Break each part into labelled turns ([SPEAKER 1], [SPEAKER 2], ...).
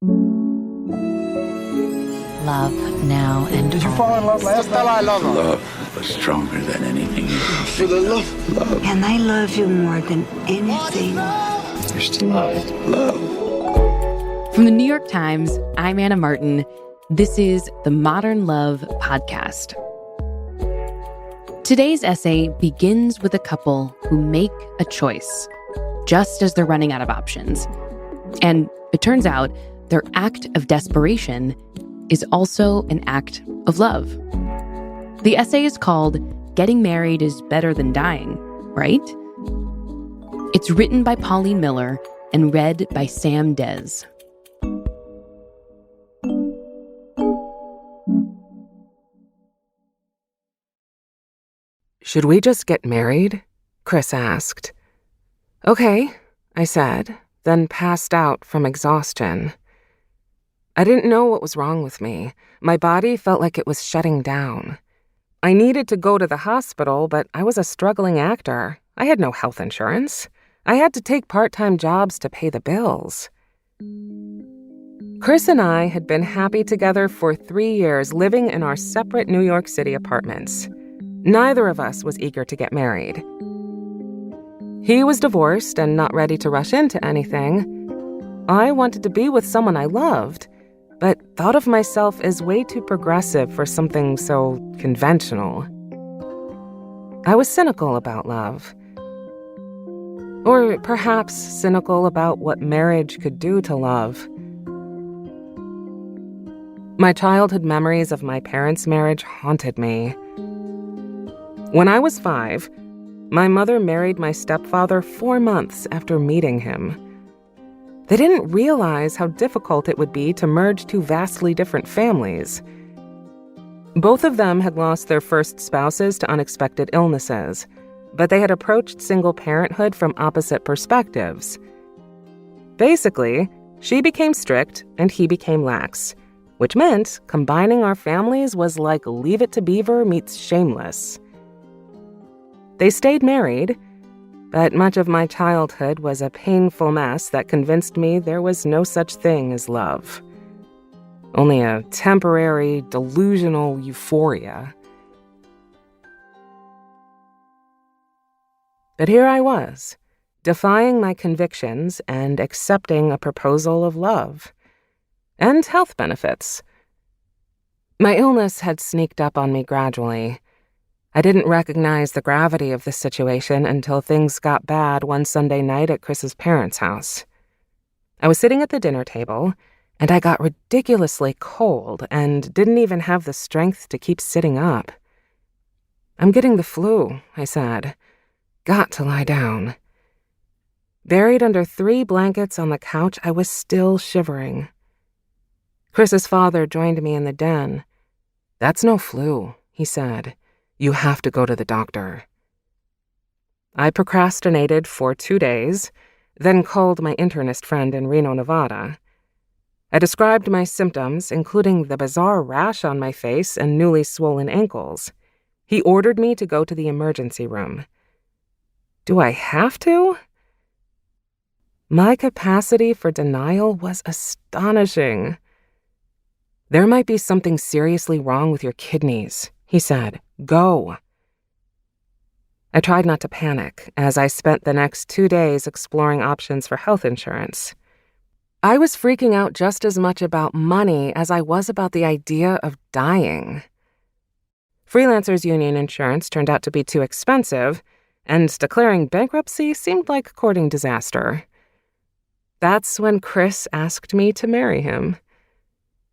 [SPEAKER 1] Love now and
[SPEAKER 2] Did you fall in love last night?
[SPEAKER 3] Love was stronger than anything you can
[SPEAKER 2] For the love.
[SPEAKER 4] And I love you more than anything.
[SPEAKER 3] There's to love. Love.
[SPEAKER 1] From the New York Times, I'm Anna Martin. This is the Modern Love Podcast. Today's essay begins with a couple who make a choice, just as they're running out of options. And it turns out their act of desperation is also an act of love. The essay is called Getting Married is Better Than Dying, right? It's written by Pauline Miller and read by Sam Dez.
[SPEAKER 5] "Should we just get married?" Chris asked. "Okay," I said, then passed out from exhaustion. I didn't know what was wrong with me. My body felt like it was shutting down. I needed to go to the hospital, but I was a struggling actor. I had no health insurance. I had to take part-time jobs to pay the bills. Chris and I had been happy together for 3 years, living in our separate New York City apartments. Neither of us was eager to get married. He was divorced and not ready to rush into anything. I wanted to be with someone I loved, but thought of myself as way too progressive for something so conventional. I was cynical about love. Or perhaps cynical about what marriage could do to love. My childhood memories of my parents' marriage haunted me. When I was 5, my mother married my stepfather 4 months after meeting him. They didn't realize how difficult it would be to merge two vastly different families. Both of them had lost their first spouses to unexpected illnesses, but they had approached single parenthood from opposite perspectives. Basically, she became strict and he became lax, which meant combining our families was like Leave It to Beaver meets Shameless. They stayed married, but much of my childhood was a painful mess that convinced me there was no such thing as love. Only a temporary, delusional euphoria. But here I was, defying my convictions and accepting a proposal of love. And health benefits. My illness had sneaked up on me gradually. I didn't recognize the gravity of the situation until things got bad one Sunday night at Chris's parents' house. I was sitting at the dinner table, and I got ridiculously cold and didn't even have the strength to keep sitting up. "I'm getting the flu," I said. "Got to lie down." Buried under 3 blankets on the couch, I was still shivering. Chris's father joined me in the den. "That's no flu," he said. "You have to go to the doctor." I procrastinated for 2 days, then called my internist friend in Reno, Nevada. I described my symptoms, including the bizarre rash on my face and newly swollen ankles. He ordered me to go to the emergency room. Do I have to? My capacity for denial was astonishing. "There might be something seriously wrong with your kidneys," he said. "Go." I tried not to panic as I spent the next 2 days exploring options for health insurance. I was freaking out just as much about money as I was about the idea of dying. Freelancers Union insurance turned out to be too expensive, and declaring bankruptcy seemed like courting disaster. That's when Chris asked me to marry him.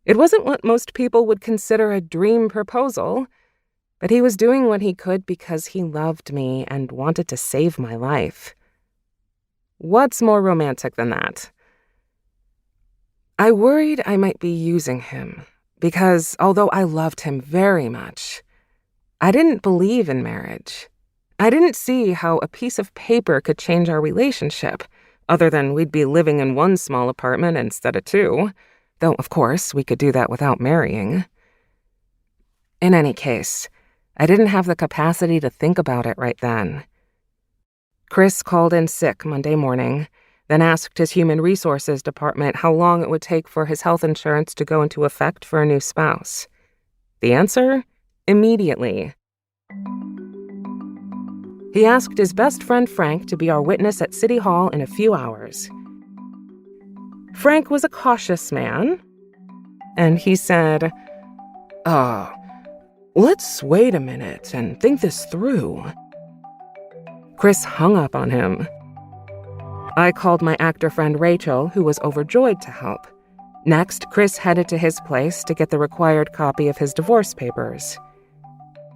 [SPEAKER 5] It wasn't what most people would consider a dream proposal, but he was doing what he could because he loved me and wanted to save my life. What's more romantic than that? I worried I might be using him because, although I loved him very much, I didn't believe in marriage. I didn't see how a piece of paper could change our relationship, other than we'd be living in one small apartment instead of 2, though, of course, we could do that without marrying. In any case, I didn't have the capacity to think about it right then. Chris called in sick Monday morning, then asked his human resources department how long it would take for his health insurance to go into effect for a new spouse. The answer? Immediately. He asked his best friend Frank to be our witness at City Hall in a few hours. Frank was a cautious man, and he said, let's wait a minute and think this through. Chris hung up on him. I called my actor friend Rachel, who was overjoyed to help. Next, Chris headed to his place to get the required copy of his divorce papers.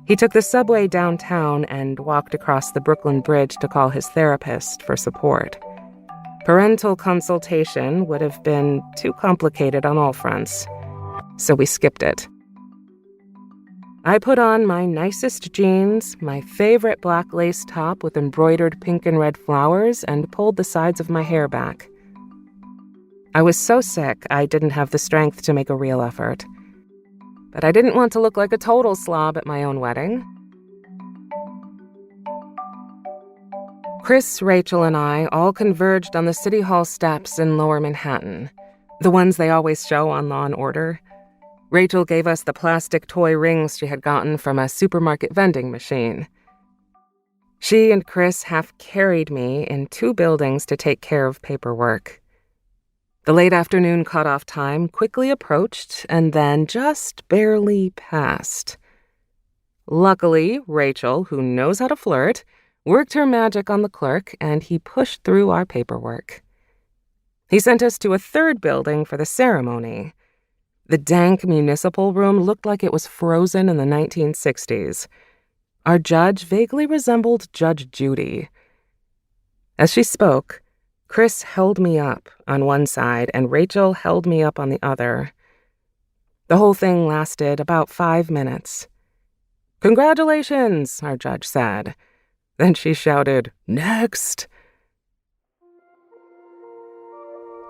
[SPEAKER 5] He took the subway downtown and walked across the Brooklyn Bridge to call his therapist for support. Parental consultation would have been too complicated on all fronts, so we skipped it. I put on my nicest jeans, my favorite black lace top with embroidered pink and red flowers, and pulled the sides of my hair back. I was so sick I didn't have the strength to make a real effort. But I didn't want to look like a total slob at my own wedding. Chris, Rachel, and I all converged on the City Hall steps in Lower Manhattan, the ones they always show on Law & Order. Rachel gave us the plastic toy rings she had gotten from a supermarket vending machine. She and Chris half carried me in 2 buildings to take care of paperwork. The late afternoon cutoff time quickly approached and then just barely passed. Luckily, Rachel, who knows how to flirt, worked her magic on the clerk, and he pushed through our paperwork. He sent us to a 3rd building for the ceremony. The dank municipal room looked like it was frozen in the 1960s. Our judge vaguely resembled Judge Judy. As she spoke, Chris held me up on one side and Rachel held me up on the other. The whole thing lasted about 5 minutes. "Congratulations," our judge said. Then she shouted, "Next!"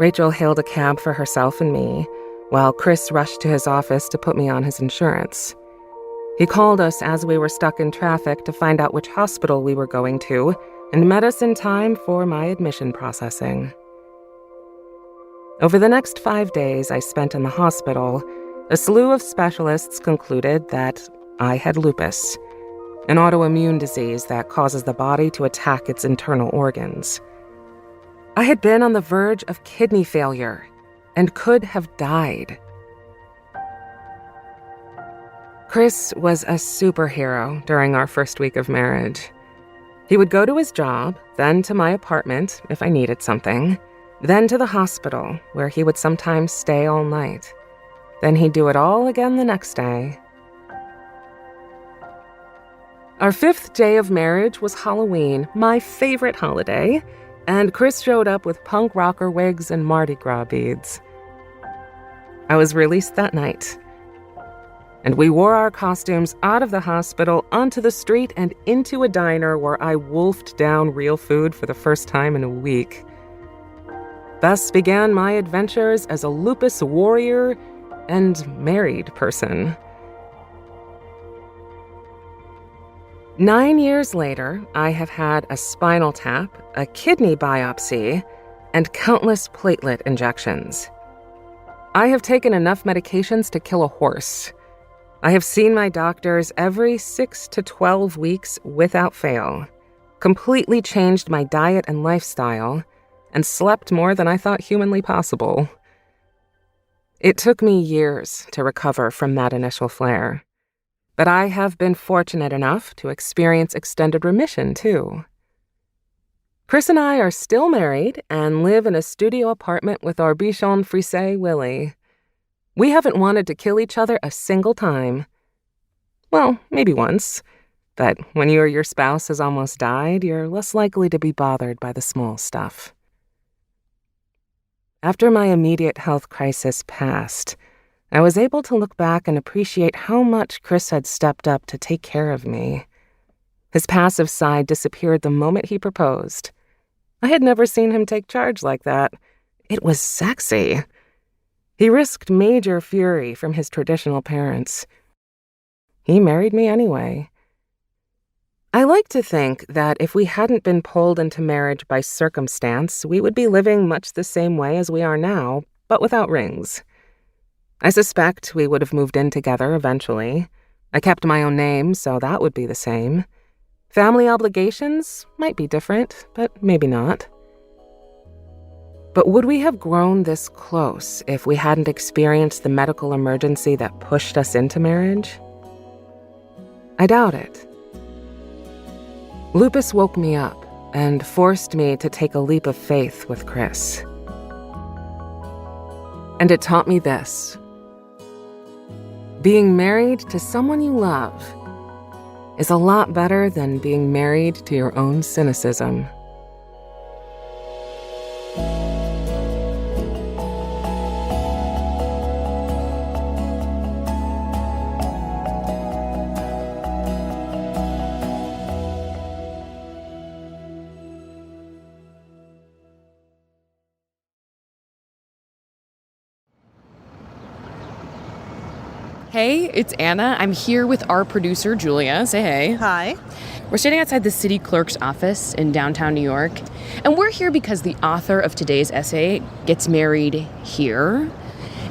[SPEAKER 5] Rachel hailed a cab for herself and me, while Chris rushed to his office to put me on his insurance. He called us as we were stuck in traffic to find out which hospital we were going to, and met us in time for my admission processing. Over the next 5 days I spent in the hospital, a slew of specialists concluded that I had lupus, an autoimmune disease that causes the body to attack its internal organs. I had been on the verge of kidney failure and could have died. Chris was a superhero during our first week of marriage. He would go to his job, then to my apartment if I needed something, then to the hospital, where he would sometimes stay all night. Then he'd do it all again the next day. Our 5th day of marriage was Halloween, my favorite holiday, and Chris showed up with punk rocker wigs and Mardi Gras beads. I was released that night, and we wore our costumes out of the hospital, onto the street, and into a diner where I wolfed down real food for the first time in a week. Thus began my adventures as a lupus warrior and married person. 9 years later, I have had a spinal tap, a kidney biopsy, and countless platelet injections. I have taken enough medications to kill a horse. I have seen my doctors every 6 to 12 weeks without fail, completely changed my diet and lifestyle, and slept more than I thought humanly possible. It took me years to recover from that initial flare, but I have been fortunate enough to experience extended remission, too. Chris and I are still married and live in a studio apartment with our Bichon Frise, Willie. We haven't wanted to kill each other a single time. Well, maybe once, but when you or your spouse has almost died, you're less likely to be bothered by the small stuff. After my immediate health crisis passed, I was able to look back and appreciate how much Chris had stepped up to take care of me. His passive side disappeared the moment he proposed. I had never seen him take charge like that. It was sexy. He risked major fury from his traditional parents. He married me anyway. I like to think that if we hadn't been pulled into marriage by circumstance, we would be living much the same way as we are now, but without rings. I suspect we would have moved in together eventually. I kept my own name, so that would be the same. Family obligations might be different, but maybe not. But would we have grown this close if we hadn't experienced the medical emergency that pushed us into marriage? I doubt it. Lupus woke me up and forced me to take a leap of faith with Chris. And it taught me this. Being married to someone you love is a lot better than being married to your own cynicism.
[SPEAKER 1] Hey, it's Anna. I'm here with our producer, Julia. Say hey.
[SPEAKER 6] Hi.
[SPEAKER 1] We're standing outside the city clerk's office in downtown New York, and we're here because the author of today's essay gets married here.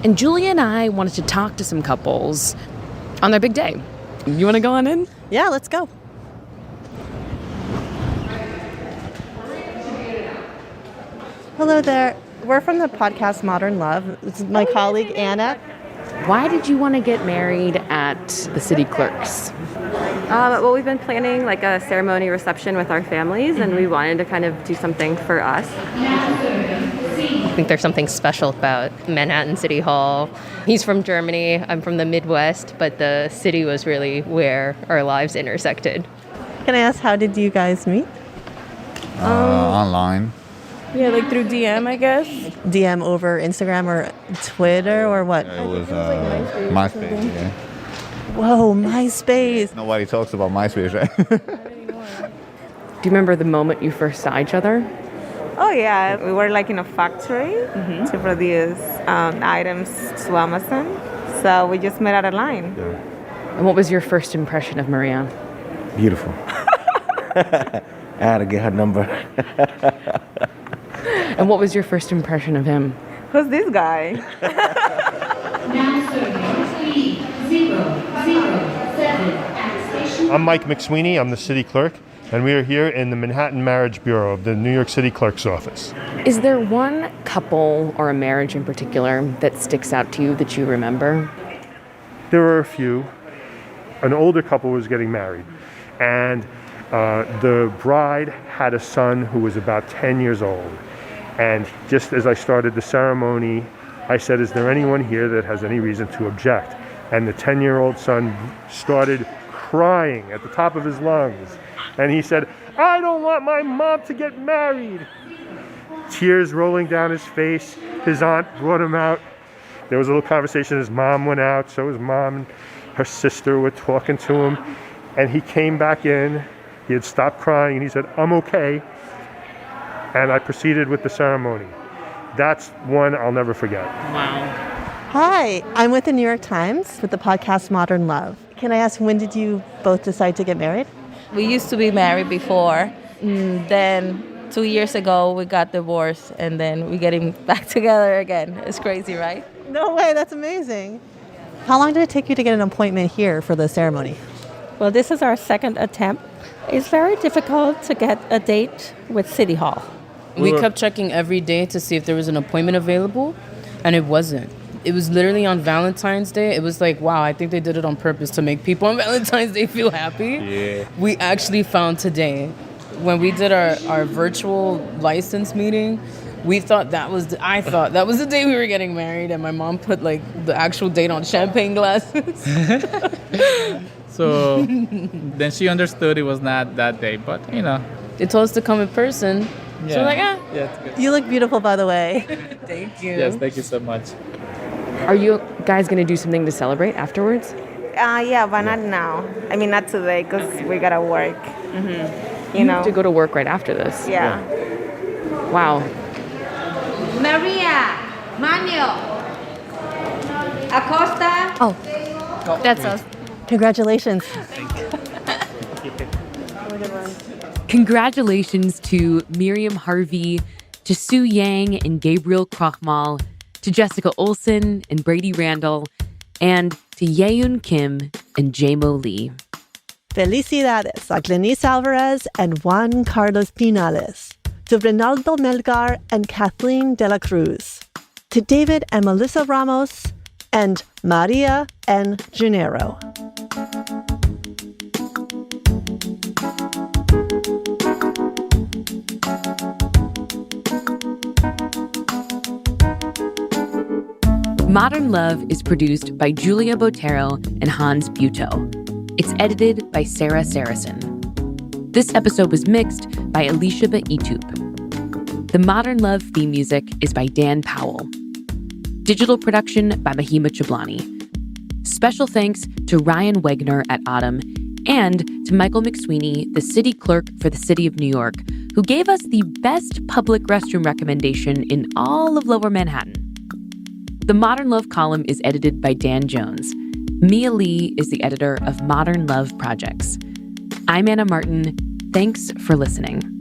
[SPEAKER 1] And Julia and I wanted to talk to some couples on their big day. You want to go on in?
[SPEAKER 6] Yeah, let's go. Hello there. We're from the podcast Modern Love. This is my colleague, Anna.
[SPEAKER 1] Why did you want to get married at the city clerk's?
[SPEAKER 7] Well, we've been planning like a ceremony reception with our families, and we wanted to kind of do something for us.
[SPEAKER 8] I think there's something special about Manhattan City Hall. He's from Germany, I'm from the Midwest, but the city was really where our lives intersected.
[SPEAKER 6] Can I ask, how did you guys meet?
[SPEAKER 2] Online.
[SPEAKER 9] Yeah, like through DM, I guess.
[SPEAKER 6] DM over Instagram or Twitter or what?
[SPEAKER 2] It was MySpace, yeah.
[SPEAKER 6] Whoa, MySpace.
[SPEAKER 2] Nobody talks about MySpace, right?
[SPEAKER 1] Do you remember the moment you first saw each other?
[SPEAKER 10] Oh, yeah. We were like in a factory to produce items to Amazon. So we just met at a line.
[SPEAKER 2] Yeah.
[SPEAKER 1] And what was your first impression of Maria?
[SPEAKER 11] Beautiful. I had to get her number.
[SPEAKER 1] And what was your first impression of him?
[SPEAKER 10] Who's this guy?
[SPEAKER 12] I'm Mike McSweeney. I'm the city clerk, and we are here in the Manhattan Marriage Bureau of the New York City Clerk's office.
[SPEAKER 1] Is there one couple or a marriage in particular that sticks out to you that you remember?
[SPEAKER 12] There were a few. An older couple was getting married, and the bride had a son who was about 10 years old. And just as I started the ceremony, I said, is there anyone here that has any reason to object? And the 10-year-old son started crying at the top of his lungs. And he said, I don't want my mom to get married. Tears rolling down his face. His aunt brought him out. There was a little conversation. His mom went out. So his mom and her sister were talking to him. And he came back in. He had stopped crying. And he said, I'm okay. And I proceeded with the ceremony. That's one I'll never forget.
[SPEAKER 1] Wow.
[SPEAKER 6] Hi, I'm with the New York Times with the podcast Modern Love. Can I ask, when did you both decide to get married?
[SPEAKER 9] We used to be married before. Then 2 years ago, we got divorced, and then we're getting back together again. It's crazy, right?
[SPEAKER 6] No way, that's amazing. How long did it take you to get an appointment here for the ceremony?
[SPEAKER 9] Well, this is our second attempt. It's very difficult to get a date with City Hall.
[SPEAKER 13] We kept checking every day to see if there was an appointment available, and it wasn't. It was literally on Valentine's Day. It was like, wow, I think they did it on purpose to make people on Valentine's Day feel happy.
[SPEAKER 11] Yeah.
[SPEAKER 13] We actually found today, when we did our virtual license meeting, I thought that was the day we were getting married, and my mom put like the actual date on champagne glasses.
[SPEAKER 14] So then she understood it was not that day, but
[SPEAKER 13] They told us to come in person.
[SPEAKER 14] Yeah.
[SPEAKER 13] So we're like,
[SPEAKER 14] Yeah, it's good.
[SPEAKER 6] You look beautiful, by the way.
[SPEAKER 13] Thank you.
[SPEAKER 14] Yes, thank you so much.
[SPEAKER 1] Are you guys going to do something to celebrate afterwards?
[SPEAKER 10] Yeah, but not now. I mean, not today, because we gotta work.
[SPEAKER 1] You have to go to work right after this.
[SPEAKER 10] Yeah.
[SPEAKER 1] Wow.
[SPEAKER 15] Maria, Manuel, Acosta.
[SPEAKER 6] Oh,
[SPEAKER 15] that's us.
[SPEAKER 6] Congratulations.
[SPEAKER 1] Congratulations to Miriam Harvey, to Sue Yang and Gabriel Krochmal, to Jessica Olsen and Brady Randall, and to Yeun Kim and Jamo Lee.
[SPEAKER 6] Felicidades a Glenice Alvarez and Juan Carlos Pinales, to Ronaldo Melgar and Kathleen De La Cruz, to David and Melissa Ramos, and Maria N. Gennaro.
[SPEAKER 1] Modern Love is produced by Julia Botero and Hans Buetow. It's edited by Sarah Saracen. This episode was mixed by Alicia Baitup. The Modern Love theme music is by Dan Powell. Digital production by Mahima Chablani. Special thanks to Ryan Wegner at Autumn and to Michael McSweeney, the city clerk for the city of New York, who gave us the best public restroom recommendation in all of Lower Manhattan. The Modern Love column is edited by Dan Jones. Mia Lee is the editor of Modern Love Projects. I'm Anna Martin. Thanks for listening.